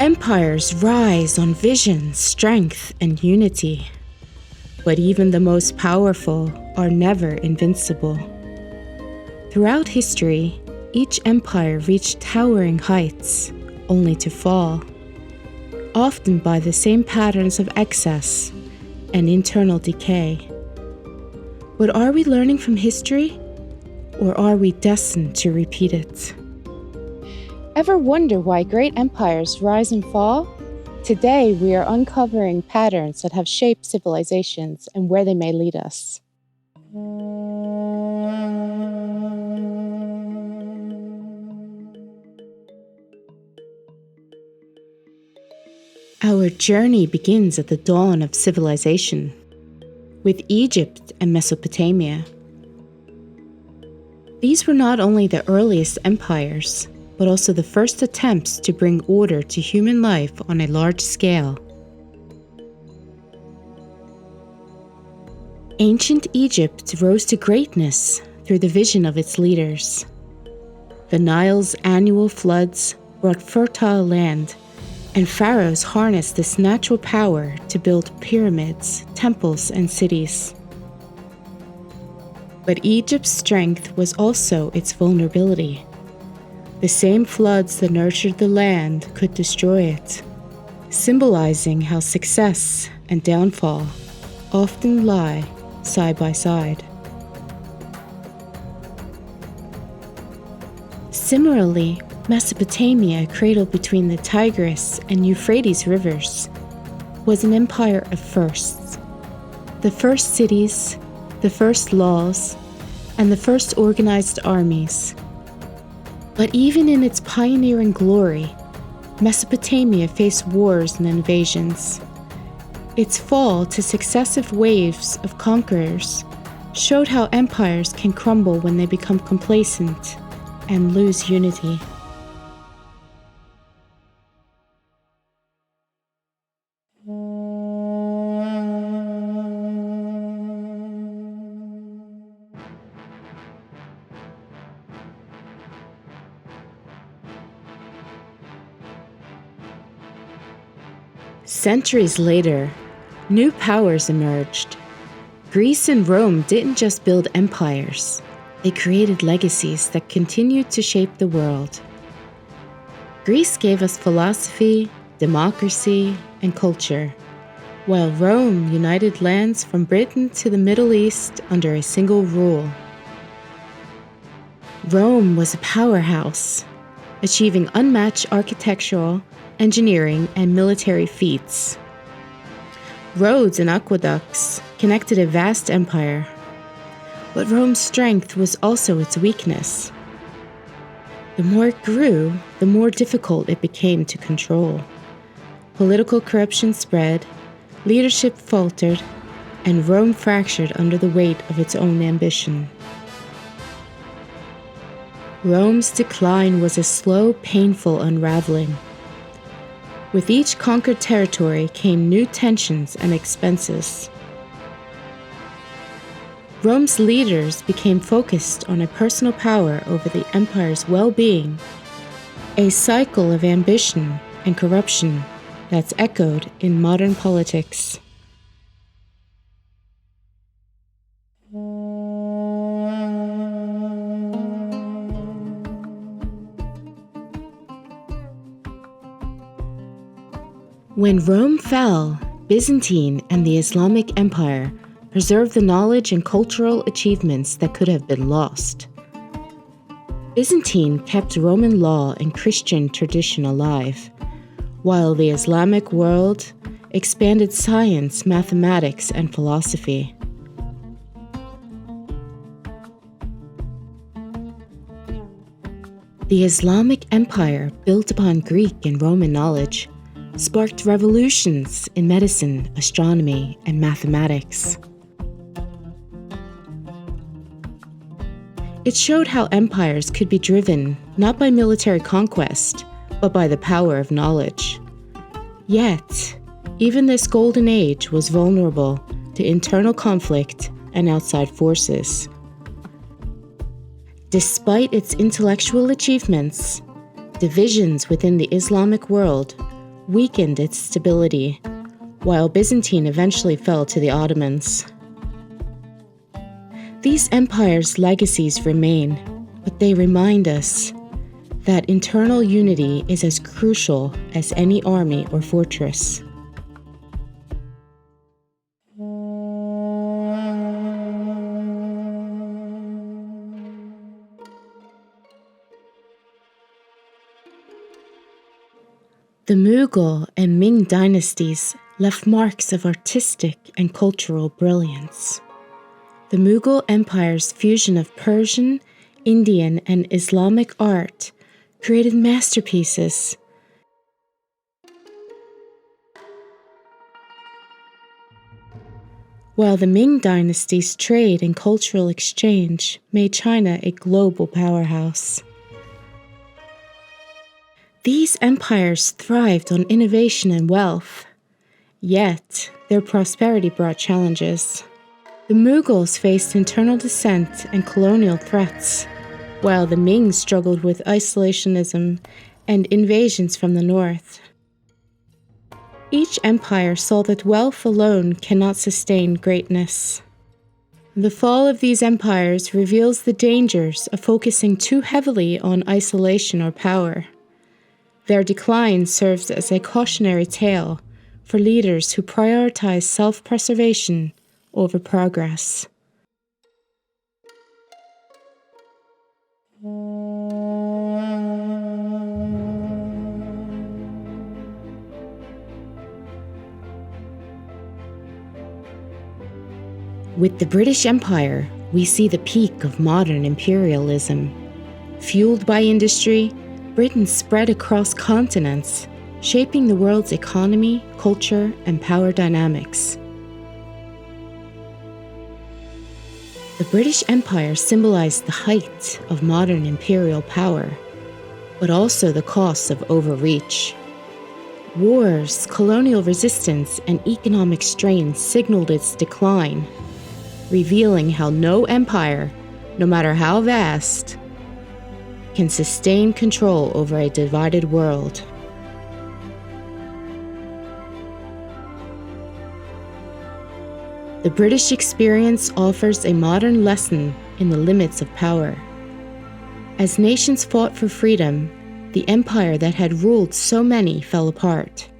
Empires rise on vision, strength, and unity. But even the most powerful are never invincible. Throughout history, each empire reached towering heights, only to fall, often by the same patterns of excess and internal decay. But are we learning from history, or are we destined to repeat it? Ever wonder why great empires rise and fall? Today, we are uncovering patterns that have shaped civilizations and where they may lead us. Our journey begins at the dawn of civilization, with Egypt and Mesopotamia. These were not only the earliest empires, but also the first attempts to bring order to human life on a large scale. Ancient Egypt rose to greatness through the vision of its leaders. The Nile's annual floods brought fertile land, and pharaohs harnessed this natural power to build pyramids, temples, and cities. But Egypt's strength was also its vulnerability. The same floods that nurtured the land could destroy it, symbolizing how success and downfall often lie side by side. Similarly, Mesopotamia, cradled between the Tigris and Euphrates rivers, was an empire of firsts. The first cities, the first laws, and the first organized armies. But even in its pioneering glory, Mesopotamia faced wars and invasions. Its fall to successive waves of conquerors showed how empires can crumble when they become complacent and lose unity. Centuries later, new powers emerged. Greece and Rome didn't just build empires, they created legacies that continued to shape the world. Greece gave us philosophy, democracy, and culture, while Rome united lands from Britain to the Middle East under a single rule. Rome was a powerhouse, achieving unmatched architectural, engineering, and military feats. Roads and aqueducts connected a vast empire, but Rome's strength was also its weakness. The more it grew, the more difficult it became to control. Political corruption spread, leadership faltered, and Rome fractured under the weight of its own ambition. Rome's decline was a slow, painful unraveling. With each conquered territory came new tensions and expenses. Rome's leaders became focused on a personal power over the empire's well-being, a cycle of ambition and corruption that's echoed in modern politics. When Rome fell, Byzantine and the Islamic Empire preserved the knowledge and cultural achievements that could have been lost. Byzantine kept Roman law and Christian tradition alive, while the Islamic world expanded science, mathematics, and philosophy. The Islamic Empire, built upon Greek and Roman knowledge, sparked revolutions in medicine, astronomy, and mathematics. It showed how empires could be driven not by military conquest, but by the power of knowledge. Yet, even this golden age was vulnerable to internal conflict and outside forces. Despite its intellectual achievements, divisions within the Islamic world weakened its stability, while Byzantine eventually fell to the Ottomans. These empires' legacies remain, but they remind us that internal unity is as crucial as any army or fortress. The Mughal and Ming dynasties left marks of artistic and cultural brilliance. The Mughal Empire's fusion of Persian, Indian, and Islamic art created masterpieces. While the Ming dynasty's trade and cultural exchange made China a global powerhouse. These empires thrived on innovation and wealth, yet their prosperity brought challenges. The Mughals faced internal dissent and colonial threats, while the Ming struggled with isolationism and invasions from the north. Each empire saw that wealth alone cannot sustain greatness. The fall of these empires reveals the dangers of focusing too heavily on isolation or power. Their decline serves as a cautionary tale for leaders who prioritize self-preservation over progress. With the British Empire, we see the peak of modern imperialism. Fueled by industry, Britain spread across continents, shaping the world's economy, culture, and power dynamics. The British Empire symbolized the height of modern imperial power, but also the costs of overreach. Wars, colonial resistance, and economic strain signaled its decline, revealing how no empire, no matter how vast, can sustain control over a divided world. The British experience offers a modern lesson in the limits of power. As nations fought for freedom, the empire that had ruled so many fell apart,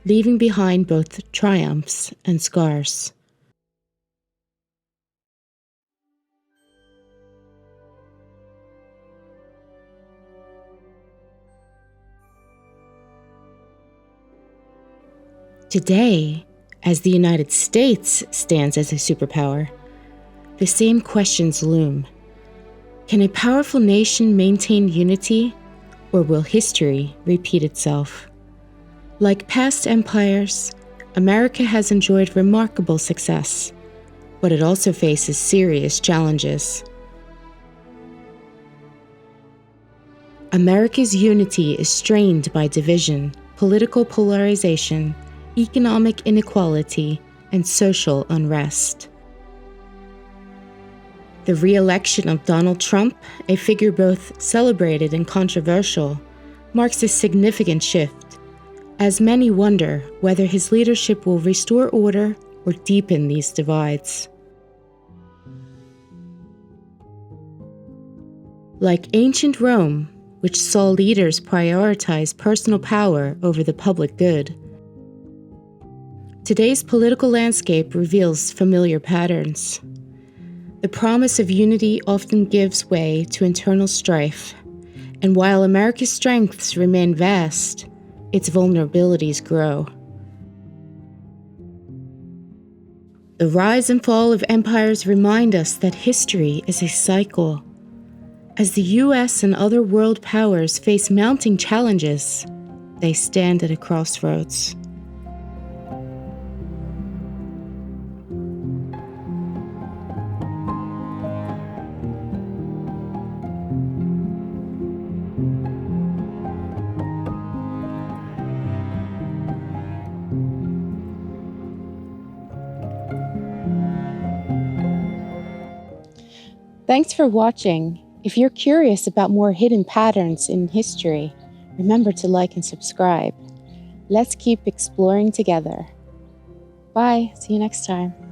leaving behind both triumphs and scars. Today, as the United States stands as a superpower, the same questions loom. Can a powerful nation maintain unity, or will history repeat itself? Like past empires, America has enjoyed remarkable success, but it also faces serious challenges. America's unity is strained by division, political polarization, economic inequality, and social unrest. The re-election of Donald Trump, a figure both celebrated and controversial, marks a significant shift, as many wonder whether his leadership will restore order or deepen these divides. Like ancient Rome, which saw leaders prioritize personal power over the public good, today's political landscape reveals familiar patterns. The promise of unity often gives way to internal strife, and while America's strengths remain vast, its vulnerabilities grow. The rise and fall of empires remind us that history is a cycle. As the US and other world powers face mounting challenges, they stand at a crossroads. Thanks for watching. If you're curious about more hidden patterns in history, remember to like and subscribe. Let's keep exploring together. Bye. See you next time.